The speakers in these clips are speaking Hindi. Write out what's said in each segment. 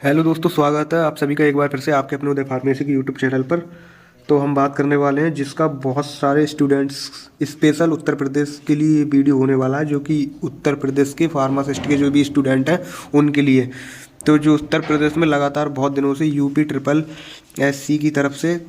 हेलो दोस्तों, स्वागत है आप सभी का एक बार फिर से आपके अपने उदय फार्मेसी के यूट्यूब चैनल पर। तो हम बात करने वाले हैं जिसका बहुत सारे स्टूडेंट्स स्पेशल उत्तर प्रदेश के लिए ये वीडियो होने वाला है, जो कि उत्तर प्रदेश के फार्मासिस्ट के जो भी स्टूडेंट हैं उनके लिए। तो जो उत्तर प्रदेश में लगातार बहुत दिनों से यूपी ट्रिपल एससी की तरफ से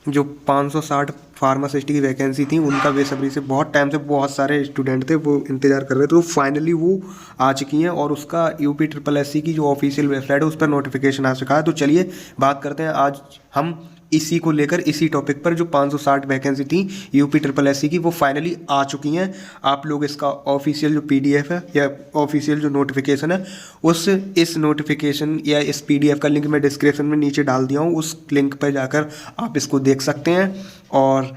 जो 560 फार्मासिस्ट की वैकेंसी थी, उनका बेसब्री से बहुत टाइम से बहुत सारे स्टूडेंट थे वो इंतजार कर रहे थे। तो फाइनली वो आ चुकी हैं और उसका यूपी ट्रिपल एससी की जो ऑफिशियल वेबसाइट है उस पर नोटिफिकेशन आ चुका है। तो चलिए बात करते हैं आज हम इसी को लेकर, इसी टॉपिक पर। जो 560 वैकेंसी थी यूपी ट्रिपल एससी की वो फाइनली आ चुकी हैं। आप लोग इसका ऑफिशियल जो पीडीएफ है या ऑफिशियल जो नोटिफिकेशन है इस नोटिफिकेशन या इस पीडीएफ का लिंक मैं डिस्क्रिप्शन में नीचे डाल दिया हूँ। उस लिंक पर जाकर आप इसको देख सकते हैं, और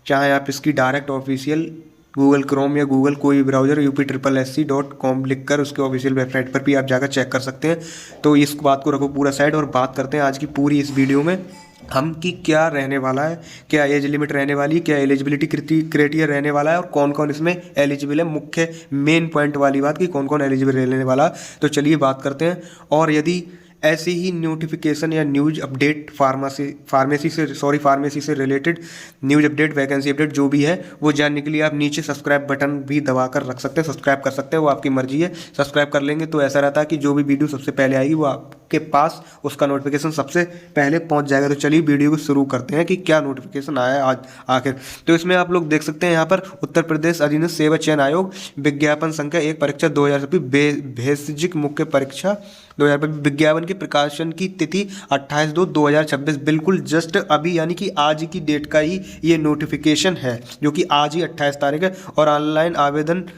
चाहे आप इसकी डायरेक्ट ऑफिशियल गूगल क्रोम या गूगल कोई भी ब्राउज़र UPSSC.com लिख कर उसके ऑफिशियल वेबसाइट पर भी आप जाकर चेक कर सकते हैं। तो इस बात को रखो पूरा साइड और बात करते हैं आज की पूरी इस वीडियो में हम कि क्या रहने वाला है, क्या एज लिमिट रहने वाली है, क्या एलिजिबिलिटी क्राइटेरिया रहने वाला है और कौन कौन इसमें एलिजिबल है। मुख्य मेन पॉइंट वाली बात कि कौन कौन एलिजिबल रहने वाला है। तो चलिए बात करते हैं। और यदि ऐसे ही नोटिफिकेशन या न्यूज अपडेट फार्मेसी से related news update, vacancy update जो भी है वो जानने के लिए आप नीचे सब्सक्राइब बटन भी दबा कर रख सकते हैं, सब्सक्राइब कर सकते हैं, वो आपकी मर्जी है। सब्सक्राइब कर लेंगे तो ऐसा रहता है कि जो भी वीडियो सबसे पहले आएगी वो आपके पास उसका नोटिफिकेशन सबसे पहले पहुंच जाएगा। तो चलिए वीडियो को शुरू करते हैं कि क्या नोटिफिकेशन आया है आज आखिर। तो इसमें आप लोग देख सकते हैं यहाँ पर उत्तर प्रदेश अधीनस्थ सेवा चयन आयोग विज्ञापन संख्या 1 परीक्षा 2026 भेषजिक मुख्य परीक्षा 2025 विज्ञापन के प्रकाशन की तिथि 28/2/2026, बिल्कुल जस्ट अभी यानी कि आज की डेट का ही ये नोटिफिकेशन है, जो कि आज ही 28 तारीख है। और ऑनलाइन आवेदन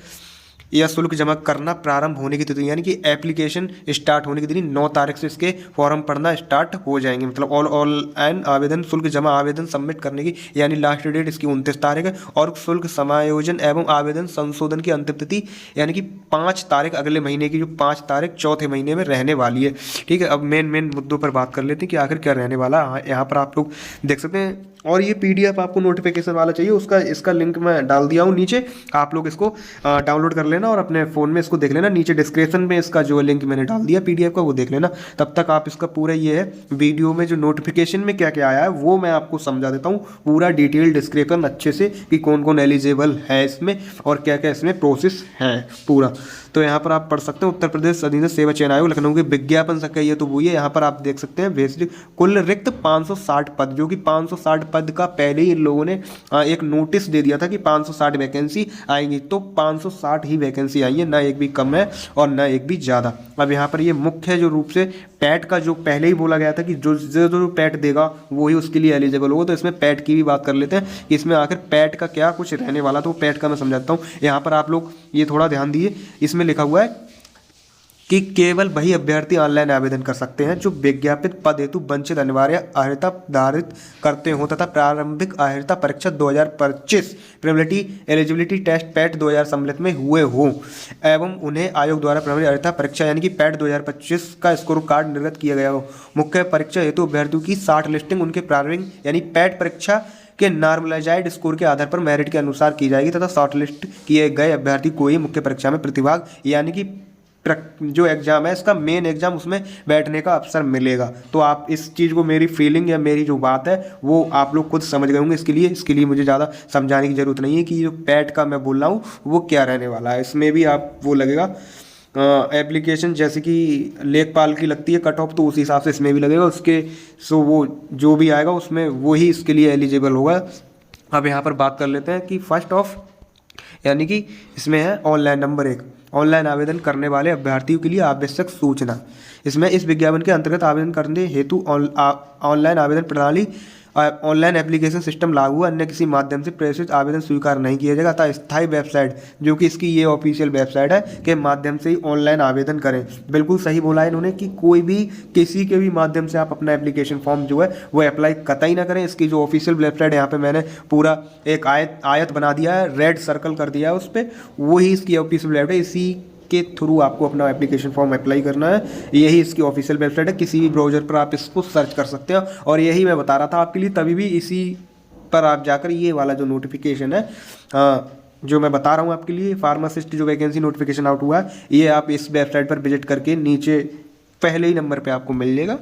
या शुल्क जमा करना प्रारंभ होने की तिथि यानी कि एप्लीकेशन स्टार्ट होने की तिथि 9 तारीख से इसके फॉर्म पढ़ना स्टार्ट हो जाएंगे। मतलब ऑनलाइन आवेदन शुल्क जमा आवेदन सबमिट करने की यानी लास्ट डेट इसकी 29 तारीख है। और शुल्क समायोजन एवं आवेदन संशोधन की अंतिम तिथि यानी कि 5 तारीख अगले महीने की, जो 5 तारीख चौथे महीने में रहने वाली है। ठीक है, अब मेन मुद्दों पर बात कर लेते हैं कि आखिर क्या रहने वाला है। यहाँ पर आप लोग देख सकते हैं और ये पीडीएफ आपको नोटिफिकेशन वाला चाहिए, इसका लिंक मैं डाल दिया हूँ नीचे। आप लोग इसको डाउनलोड कर लेना और अपने फ़ोन में इसको देख लेना। नीचे डिस्क्रिप्शन में इसका जो लिंक मैंने डाल दिया पीडीएफ का वो देख लेना। तब तक आप इसका पूरा ये है वीडियो में जो नोटिफिकेशन में क्या क्या आया है वो मैं आपको समझा देता हूँ, पूरा डिटेल डिस्क्रिप्शन अच्छे से कि कौन कौन एलिजिबल है इसमें और क्या क्या इसमें प्रोसेस है पूरा। तो यहाँ पर आप पढ़ सकते हैं उत्तर प्रदेश अधीनस्थ सेवा चयन आयोग लखनऊ के विज्ञापन संख्या ये तो वही है। यहाँ पर आप देख सकते हैं बेसिक कुल रिक्त 560 पद, जो कि 560 पद का पहले ही इन लोगों ने एक नोटिस दे दिया था कि 560 वैकेंसी आएंगी। तो 560 ही वैकेंसी आई है, ना एक भी कम है और ना एक भी ज़्यादा। अब यहाँ पर ये मुख्य जो रूप से पैट का जो पहले ही बोला गया था कि जो पैट देगा वो ही उसके लिए एलिजिबल होगा। तो इसमें पैट की भी बात कर लेते हैं कि इसमें आखिर पैट का क्या कुछ रहने वाला। तो पैट का मैं समझाता हूँ। यहाँ पर आप लोग ये थोड़ा ध्यान दिए, इसमें लिखा हुआ है कि केवल वही अभ्यर्थी ऑनलाइन आवेदन कर सकते हैं जो विज्ञापित पद हेतु वंचित अनिवार्य अर्हता धारित करते हों तथा प्रारंभिक अर्हता परीक्षा 2025 प्रीलिमिनरी एलिजिबिलिटी टेस्ट पैट 2000 सम्मिलित में हुए हों एवं उन्हें आयोग द्वारा प्रारंभिक अर्हता परीक्षा यानी कि पैट 2025 का स्कोर कार्ड निर्गत किया गया हो। मुख्य परीक्षा हेतु अभ्यर्थियों की 60 लिस्टिंग उनके प्रारंभिक यानी पैट परीक्षा के नॉर्मलाइज्ड स्कोर के आधार पर मेरिट के अनुसार की जाएगी तथा शॉर्टलिस्ट किए गए अभ्यर्थी को ही मुख्य परीक्षा में प्रतिभाग यानी कि जो एग्ज़ाम है इसका मेन एग्ज़ाम उसमें बैठने का अवसर मिलेगा। तो आप इस चीज़ को, मेरी फीलिंग या मेरी जो बात है वो आप लोग खुद समझ गए होंगे। इसके लिए मुझे ज़्यादा समझाने की ज़रूरत नहीं है कि जो पैट का मैं बोल रहा हूँ वो क्या रहने वाला है। इसमें भी आप वो लगेगा एप्लीकेशन जैसे कि लेखपाल की लगती है कट ऑफ, तो उस हिसाब से इसमें भी लगेगा उसके। सो वो जो भी आएगा उसमें वही इसके लिए एलिजिबल होगा। अब यहाँ पर बात कर लेते हैं कि फर्स्ट ऑफ यानी कि इसमें है ऑनलाइन नंबर 1 ऑनलाइन आवेदन करने वाले अभ्यर्थियों के लिए आवश्यक सूचना। इसमें इस विज्ञापन के अंतर्गत आवेदन करने हेतु ऑनलाइन आवेदन प्रणाली ऑनलाइन एप्लीकेशन सिस्टम लागू अन्य किसी माध्यम से प्रेषित आवेदन स्वीकार नहीं किया जाएगा। अतः स्थायी वेबसाइट जो कि इसकी ये ऑफिशियल वेबसाइट है के माध्यम से ही ऑनलाइन आवेदन करें। बिल्कुल सही बोला है इन्होंने कि कोई भी किसी के भी माध्यम से आप अपना एप्लीकेशन फॉर्म जो है वो अप्लाई कतई ना करें। इसकी जो ऑफिशियल वेबसाइट यहाँ पे मैंने पूरा एक आयत बना दिया है, रेड सर्कल कर दिया है उस पर, वही इसकी ऑफिशियल वेबसाइट है। इसी के थ्रू आपको अपना एप्लीकेशन फॉर्म अप्लाई करना है। यही इसकी ऑफिशियल वेबसाइट है, किसी भी ब्राउज़र पर आप इसको सर्च कर सकते हैं। और यही मैं बता रहा था आपके लिए, तभी भी इसी पर आप जाकर ये वाला जो नोटिफिकेशन है जो मैं बता रहा हूँ आपके लिए, फार्मासिस्ट जो वैकेंसी नोटिफिकेशन आउट हुआ है, ये आप इस वेबसाइट पर विजिट करके नीचे पहले ही नंबर पे आपको मिल जाएगा,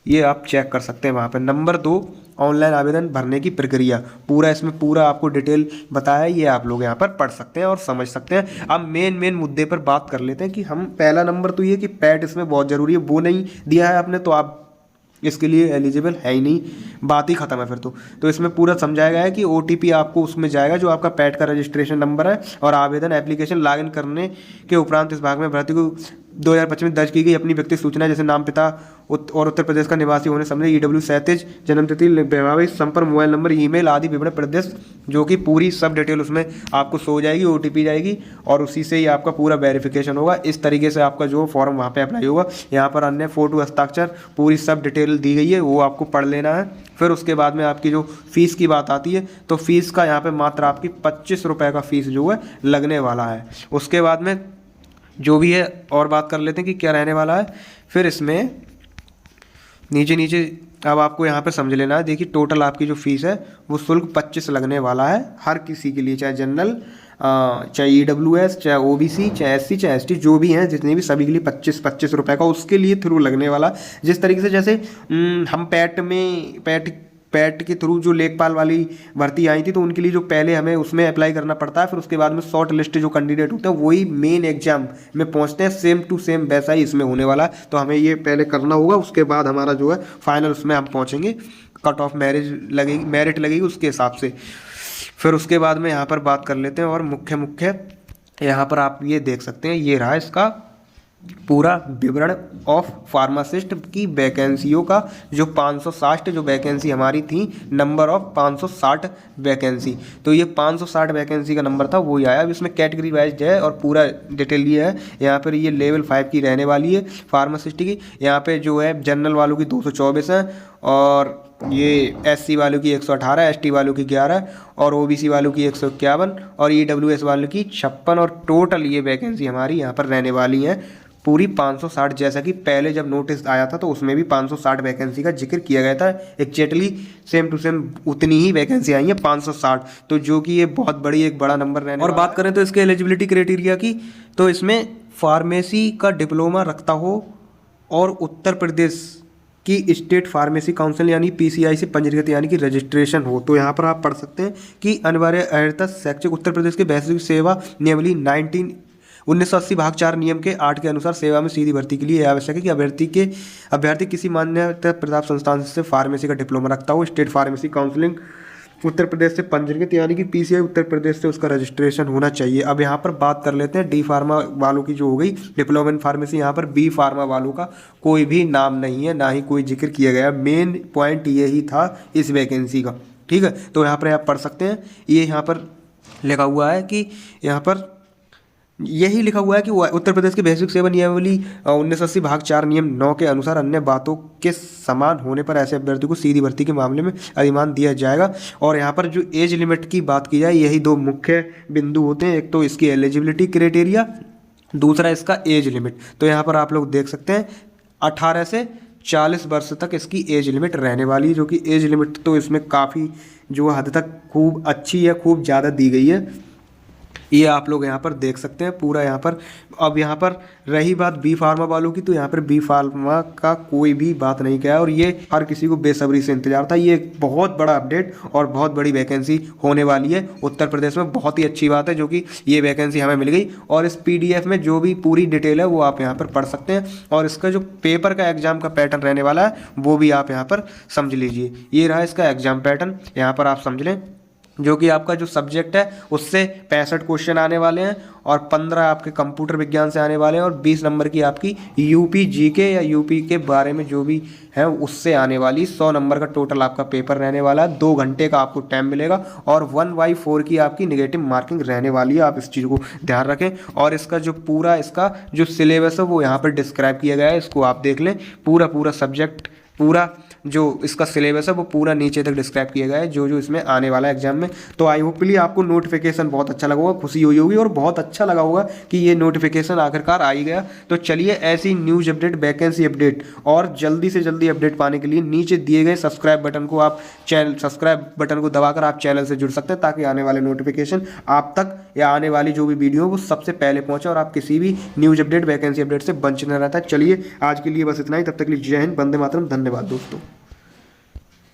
ये आप चेक कर सकते हैं वहाँ पे। नंबर 2, ऑनलाइन आवेदन भरने की प्रक्रिया, पूरा इसमें पूरा आपको डिटेल बताया है, ये आप लोग यहाँ पर पढ़ सकते हैं और समझ सकते हैं। अब मेन मुद्दे पर बात कर लेते हैं कि हम पहला नंबर तो ये कि पैट इसमें बहुत ज़रूरी है, वो नहीं दिया है आपने तो आप इसके लिए एलिजिबल है ही नहीं, बात ही खत्म है फिर तो इसमें पूरा समझाया गया है कि OTP आपको उसमें जाएगा जो आपका पैट का रजिस्ट्रेशन नंबर है, और आवेदन एप्लीकेशन लॉगिन करने के उपरांत इस भाग में भर्ती को 2025 में दर्ज की गई अपनी व्यक्ति सूचना जैसे नाम, पिता और उत्तर प्रदेश का निवासी होने समझे, EW क्षैतिज जन्मतिथि, वैवाहिक संपर्क, मोबाइल नंबर, ईमेल आदि विवरण प्रदेश, जो कि पूरी सब डिटेल उसमें आपको शो हो जाएगी, OTP जाएगी और उसी से ही आपका पूरा वेरिफिकेशन होगा। इस तरीके से आपका जो फॉर्म वहाँ पे अप्लाई होगा। यहाँ पर अन्य फोटो, हस्ताक्षर, पूरी सब डिटेल दी गई है, वो आपको पढ़ लेना है। फिर उसके बाद में आपकी जो फीस की बात आती है तो फीस का यहाँ पे मात्र आपकी 25 रुपये का फीस जो है लगने वाला है। उसके बाद में जो भी है और बात कर लेते हैं कि क्या रहने वाला है। फिर इसमें नीचे अब आपको यहाँ पे समझ लेना है। देखिए टोटल आपकी जो फीस है वो शुल्क 25 लगने वाला है हर किसी के लिए, चाहे जनरल, चाहे EWS, चाहे OBC, चाहे SC, चाहे ST, जो भी हैं जितने भी, सभी के लिए 25 रुपये का उसके लिए थ्रू लगने वाला। जिस तरीके से जैसे हम पैट के थ्रू जो लेखपाल वाली भर्ती आई थी तो उनके लिए जो पहले हमें उसमें अप्लाई करना पड़ता है, फिर उसके बाद में शॉर्ट लिस्ट जो कैंडिडेट होते हैं वही मेन एग्जाम में पहुंचते हैं, सेम टू सेम वैसा ही इसमें होने वाला है। तो हमें ये पहले करना होगा, उसके बाद हमारा जो है फाइनल उसमें हम पहुंचेंगे, कट ऑफ मेरिट लगेगी उसके हिसाब से। फिर उसके बाद में यहाँ पर बात कर लेते हैं और मुख्य यहाँ पर आप ये देख सकते हैं, ये रहा इसका पूरा विवरण ऑफ फार्मासिस्ट की वैकेंसियों का, जो 560 जो वैकेंसी हमारी थी, नंबर ऑफ 560 वैकेंसी, तो ये 560 वैकेंसी का नंबर था वो ही आया। अब इसमें कैटेगरी वाइज है और पूरा डिटेल ये है। यहाँ पर ये लेवल 5 की रहने वाली है फार्मासिस्ट की। यहाँ पे जो है जनरल वालों की 224 है, और ये SC वालों की 118, ST वालों की 11, और OBC वालों की 151, और EWS वालों की 56, और टोटल ये वैकेंसी हमारी यहाँ पर रहने वाली हैं पूरी 560। जैसा कि पहले जब नोटिस आया था तो उसमें भी 560 वैकेंसी का जिक्र किया गया था, एक्जैक्टली सेम टू सेम उतनी ही वैकेंसी आई है 560, तो जो कि ये बहुत एक बड़ा नंबर रहने। और बात करें तो इसके एलिजिबिलिटी क्राइटेरिया की, तो इसमें फार्मेसी का डिप्लोमा रखता हो और उत्तर प्रदेश की स्टेट फार्मेसी काउंसिल यानी PCI से पंजीकृत यानी कि रजिस्ट्रेशन हो। तो यहाँ पर आप पढ़ सकते हैं कि अनिवार्य अर्हता शैक्षिक उत्तर प्रदेश के वैश्विक सेवा नियमावली 1980 भाग 4 नियम के 8 के अनुसार सेवा में सीधी भर्ती के लिए यह आवश्यक है कि अभ्यर्थी किसी मान्यता प्राप्त संस्थान से फार्मेसी का डिप्लोमा रखता हो, state pharmacy counselling Uttar Pradesh से पंजीकृत यानी कि PCI उत्तर प्रदेश से उसका रजिस्ट्रेशन होना चाहिए। अब यहाँ पर बात कर लेते हैं D फार्मा वालों की जो हो गई डिप्लोमा इन फार्मेसी। यहाँ पर B फार्मा वालों का कोई भी नाम नहीं है, ना ही कोई जिक्र किया गया। मेन पॉइंट ये ही था इस वैकेंसी का, ठीक है। तो यहाँ पर आप पढ़ सकते हैं, ये यहाँ पर लिखा हुआ है कि यहाँ पर यही लिखा हुआ है कि उत्तर प्रदेश की वैश्विक सेवा नियमावली 1980 भाग 4 नियम 9 के अनुसार अन्य बातों के समान होने पर ऐसे अभ्यर्थी को सीधी भर्ती के मामले में अधिमान दिया जाएगा। और यहाँ पर जो एज लिमिट की बात की जाए, यही 2 मुख्य बिंदु होते हैं, एक तो इसकी एलिजिबिलिटी क्राइटेरिया, दूसरा इसका एज लिमिट। तो यहाँ पर आप लोग देख सकते हैं 18 से 40 वर्ष तक इसकी एज लिमिट रहने वाली है, जो कि एज लिमिट तो इसमें काफ़ी जो हद तक खूब अच्छी है, खूब ज़्यादा दी गई है, ये आप लोग यहाँ पर देख सकते हैं पूरा यहाँ पर। अब यहाँ पर रही बात B फार्मा वालों की, तो यहाँ पर B फार्मा का कोई भी बात नहीं किया, और ये हर किसी को बेसब्री से इंतजार था। ये एक बहुत बड़ा अपडेट और बहुत बड़ी वैकेंसी होने वाली है उत्तर प्रदेश में, बहुत ही अच्छी बात है जो कि ये वैकेंसी हमें मिल गई। और इस PDF में जो भी पूरी डिटेल है वो आप यहाँ पर पढ़ सकते हैं, और इसका जो पेपर का एग्जाम का पैटर्न रहने वाला है वो भी आप यहाँ पर समझ लीजिए। ये रहा इसका एग्जाम पैटर्न, यहाँ पर आप समझ लें, जो कि आपका जो सब्जेक्ट है उससे 65 क्वेश्चन आने वाले हैं, और 15 आपके कंप्यूटर विज्ञान से आने वाले हैं, और 20 नंबर की आपकी UP GK या UP के बारे में जो भी है उससे आने वाली 100 नंबर का टोटल आपका पेपर रहने वाला है। 2 घंटे का आपको टाइम मिलेगा, और 1/4 की आपकी नेगेटिव मार्किंग रहने वाली है, आप इस चीज़ को ध्यान रखें। और इसका जो पूरा इसका जो सिलेबस है वो यहाँ पर डिस्क्राइब किया गया है, इसको आप देख लें। पूरा सब्जेक्ट पूरा जो इसका सिलेबस है वो पूरा नीचे तक डिस्क्राइब किया गया है, जो जो इसमें आने वाला है एग्जाम में। तो आई होपली आपको नोटिफिकेशन बहुत अच्छा लगा होगा, खुशी हुई होगी और बहुत अच्छा लगा होगा कि ये नोटिफिकेशन आखिरकार आ ही गया। तो चलिए ऐसी न्यूज़ अपडेट, वैकेंसी अपडेट और जल्दी से जल्दी अपडेट पाने के लिए नीचे दिए गए सब्सक्राइब बटन को आप सब्सक्राइब बटन को दबाकर आप चैनल से जुड़ सकते हैं, ताकि आने वाले नोटिफिकेशन आप तक या आने वाली जो भी वीडियो वो सबसे पहले पहुंचे और आप किसी भी न्यूज़ अपडेट, वैकेंसी अपडेट से वंचित न रहता है। चलिए आज के लिए बस इतना ही, तब तक के लिए जय हिंद, वंदे मातरम, धन्यवाद दोस्तों।